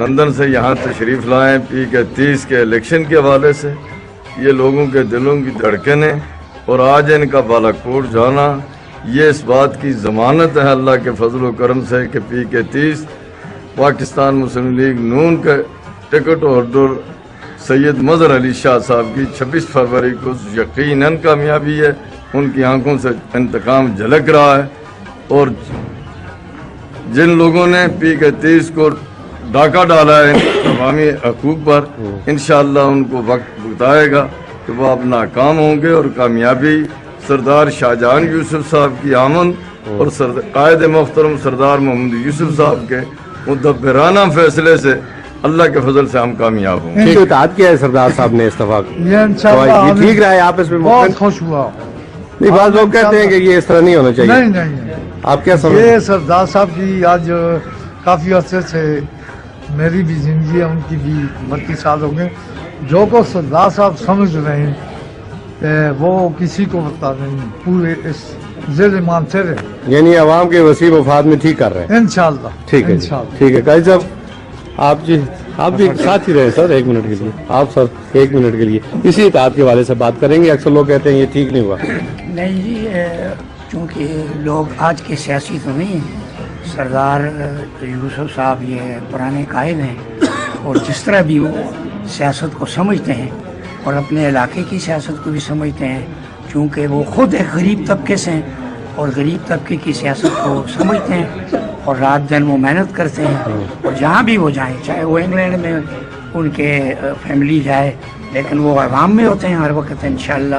London سے یہاں تشریف لائیں PK30 کے الیکشن کے حوالے سے. یہ لوگوں کے دلوں کی دھڑکنیں اور آج ان کا بالاکوٹ جانا یہ اس بات کی ضمانت ہے اللہ کے فضل و کرم سے کہ PK30 پاکستان مسلم لیگ نون کے ٹکٹ ہولڈر سید مظہر علی شاہ صاحب کی 26 فروری کو یقیناً کامیابی ہے. ان کی آنکھوں سے انتقام جھلک رہا ہے اور جن لوگوں نے PK30 کو ڈاکہ ڈالا ہے عوامی حقوق پر انشاءاللہ ان کو وقت بتائے گا کہ وہ اب ناکام ہوں گے اور کامیابی سردار شاہجہان یوسف صاحب کی آمد اور قائد محترم سردار محمد یوسف صاحب کے مدبرانہ فیصلے سے اللہ کے فضل سے ہم کامیاب ہوں گے. اطاعت کیا ہے سردار صاحب نے استعفیٰ یہ ٹھیک رہا ہے آپ اس میں بہت خوش ہوا. نہیں بعض لوگ کہتے ہیں کہ یہ اس طرح نہیں ہونا چاہیے. نہیں آپ کیا سمجھتے یہ ہیں؟ سردار صاحب کی آج کافی عرصے سے میری بھی زندگی ہے ان کی بھی 32 سال ہو گئے. جو کو سردار صاحب سمجھ رہے ہیں وہ کسی کو بتا رہے ہیں پورے اس ضلع مانتے رہے. یعنی عوام کے وسیع مفاد میں ٹھیک کر رہے ہیں. انشاءاللہ ٹھیک ہے ٹھیک ہے. قاضی صاحب آپ بھی ساتھ ہی رہے سر 1 منٹ کے لیے. آپ سر 1 منٹ کے لیے اسی اطاعت کے حوالے سے بات کریں گے. اکثر لوگ کہتے ہیں یہ ٹھیک نہیں ہوا. نہیں جی چونکہ لوگ آج کے سیاسی تو نہیں ہیں. سردار یوسف صاحب یہ پرانے قائد ہیں اور جس طرح بھی وہ سیاست کو سمجھتے ہیں اور اپنے علاقے کی سیاست کو بھی سمجھتے ہیں چونکہ وہ خود ایک غریب طبقے سے ہیں اور غریب طبقے کی سیاست کو سمجھتے ہیں اور رات دن وہ محنت کرتے ہیں اور جہاں بھی وہ جائیں چاہے وہ انگلینڈ میں ان کے فیملی جائے لیکن وہ عوام میں ہوتے ہیں ہر وقت انشاءاللہ.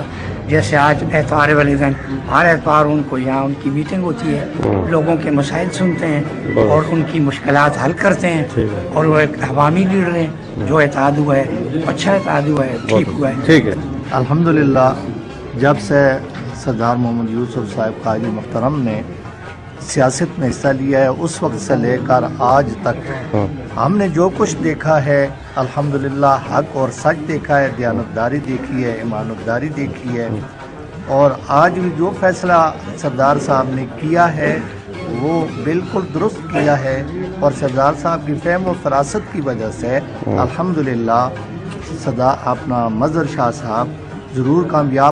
جیسے آج اتوار والے دن ہر اتوار ان کو یہاں ان کی میٹنگ ہوتی ہے, لوگوں کے مسائل سنتے ہیں اور ان کی مشکلات حل کرتے ہیں اور وہ ایک عوامی لیڈر ہیں. جو اتحاد ہوا ہے اچھا اتحاد ہوا ہے, ٹھیک ہوا ہے. ٹھیک ہے. الحمدللہ جب سے سردار محمد یوسف صاحب قائد محترم نے سیاست میں حصہ لیا ہے اس وقت سے لے کر آج تک ہم نے جو کچھ دیکھا ہے الحمدللہ حق اور سچ دیکھا ہے, دیانتداری دیکھی ہے, ایمانداری دیکھی ہے اور آج بھی جو فیصلہ سردار صاحب نے کیا ہے وہ بالکل درست کیا ہے اور سردار صاحب کی فہم و فراست کی وجہ سے الحمدللہ اپنا مظہر شاہ صاحب ضرور کامیاب